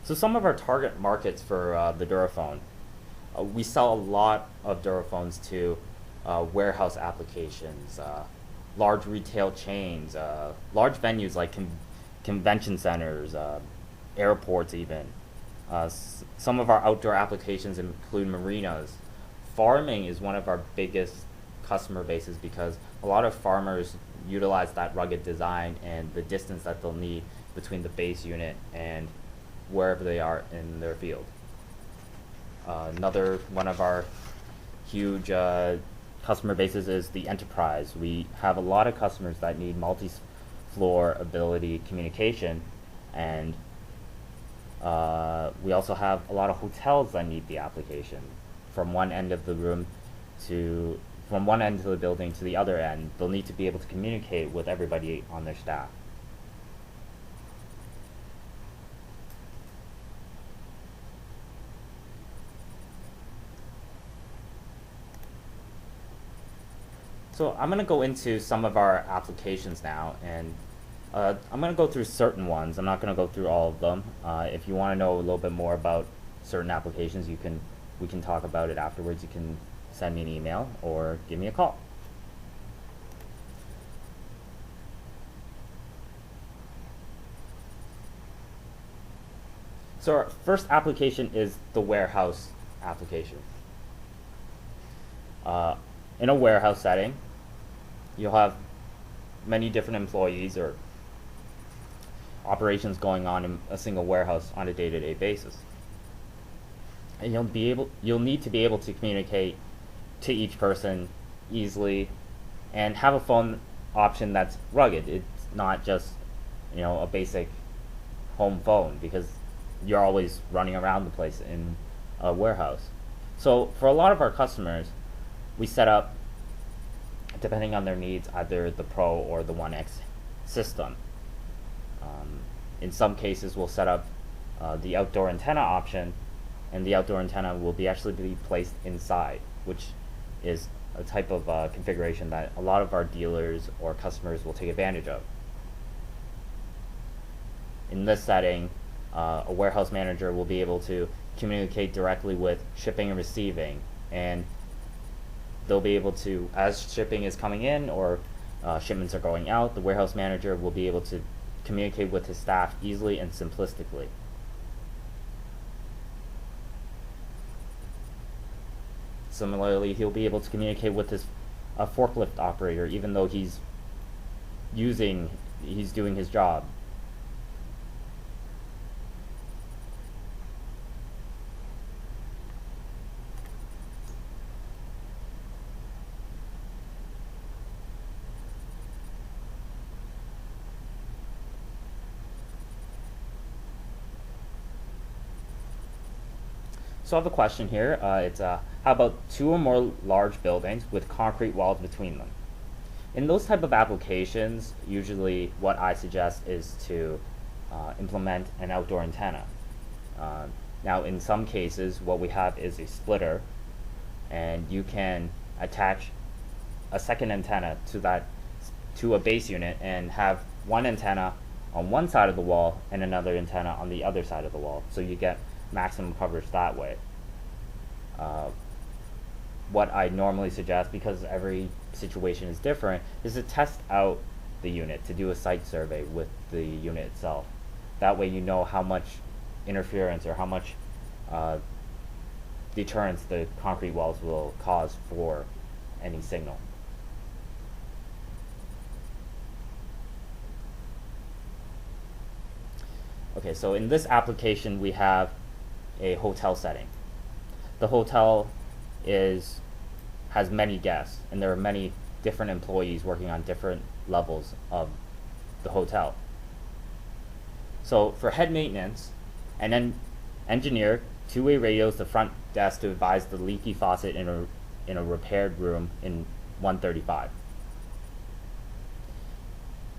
So some of our target markets for the Duraphone, we sell a lot of Duraphones to warehouse applications, large retail chains, large venues like convention centers, airports even. Some of our outdoor applications include marinas. Farming is one of our biggest customer bases because a lot of farmers utilize that rugged design and the distance that they'll need between the base unit and wherever they are in their field. Another one of our huge customer bases is the enterprise. We have a lot of customers that need multi-floor ability communication, and we also have a lot of hotels that need the application. From one end of the building to the other end, they'll need to be able to communicate with everybody on their staff. So I'm going to go into some of our applications now, and I'm going to go through certain ones. I'm not going to go through all of them. If you want to know a little bit more about certain applications, we can talk about it afterwards. You can send me an email or give me a call. So our first application is the warehouse application. In a warehouse setting, you'll have many different employees or operations going on in a single warehouse on a day-to-day basis. And you'll need to be able to communicate to each person easily and have a phone option that's rugged. It's not just, a basic home phone, because you're always running around the place in a warehouse. So for a lot of our customers, we set up, depending on their needs, either the Pro or the 1X system. In some cases, we'll set up the outdoor antenna option, and the outdoor antenna will actually be placed inside, which is a type of configuration that a lot of our dealers or customers will take advantage of. In this setting, a warehouse manager will be able to communicate directly with shipping and receiving, and they'll be able to, as shipping is coming in or shipments are going out, the warehouse manager will be able to communicate with his staff easily and simplistically. Similarly, he'll be able to communicate with his forklift operator, even though he's doing his job. So I have a question here. It's how about 2 or more large buildings with concrete walls between them? In those type of applications, usually what I suggest is to implement an outdoor antenna. Now in some cases, what we have is a splitter, and you can attach a second antenna to a base unit and have one antenna on one side of the wall and another antenna on the other side of the wall, so you get maximum coverage that way. What I normally suggest, because every situation is different, is to test out the unit, to do a site survey with the unit itself. That way you know how much interference or how much deterrence the concrete walls will cause for any signal. Okay, so in this application we have a hotel setting. The hotel has many guests, and there are many different employees working on different levels of the hotel. So for head maintenance, an engineer two-way radios the front desk to advise the leaky faucet in a repaired room in 135.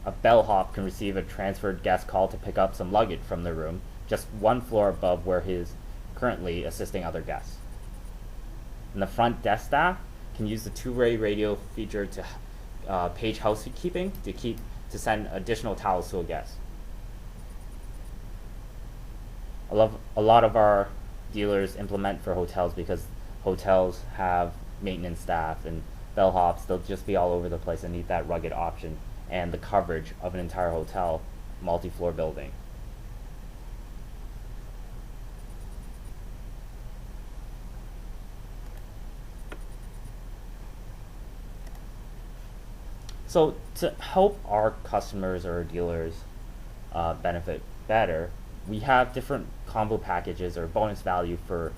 A bellhop can receive a transferred guest call to pick up some luggage from their room just one floor above where he is currently assisting other guests. And the front desk staff can use the two-way radio feature to page housekeeping to send additional towels to a guest. A lot of our dealers implement for hotels because hotels have maintenance staff and bellhops. They'll just be all over the place and need that rugged option and the coverage of an entire hotel, multi-floor building. So to help our customers or dealers benefit better, we have different combo packages or bonus value for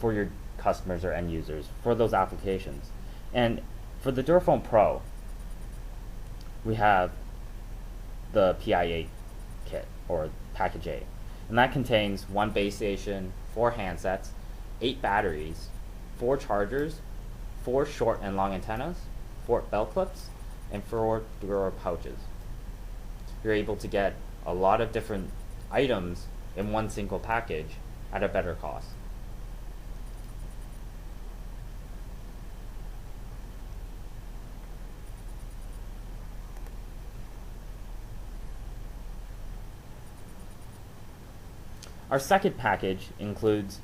your customers or end users for those applications. And for the Duraphone Pro, we have the PIA kit or package A, and that contains 1 base station, 4 handsets, 8 batteries, 4 chargers, 4 short and long antennas, 4 belt clips, and 4 Dura pouches. You're able to get a lot of different items in one single package at a better cost. Our second package includes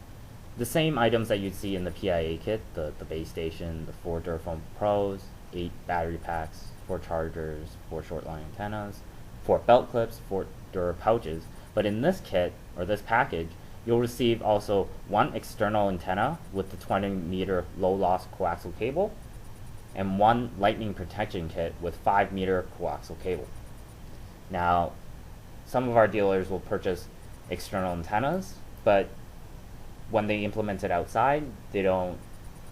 the same items that you'd see in the PIA kit, the base station, the 4 Duraphone Pros, 8 battery packs, 4 chargers, 4 short line antennas, 4 belt clips, 4 Dura pouches. But in this kit, or this package, you'll receive also 1 external antenna with the 20-meter low-loss coaxial cable, and 1 lightning protection kit with 5-meter coaxial cable. Now, some of our dealers will purchase external antennas, but when they implement it outside, they don't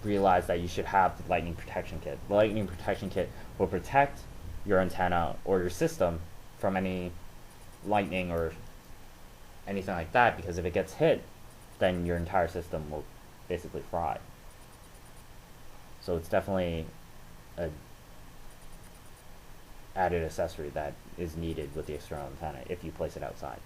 realize that you should have the lightning protection kit. The lightning protection kit will protect your antenna or your system from any lightning or anything like that, because if it gets hit, then your entire system will basically fry. So it's definitely an added accessory that is needed with the external antenna if you place it outside.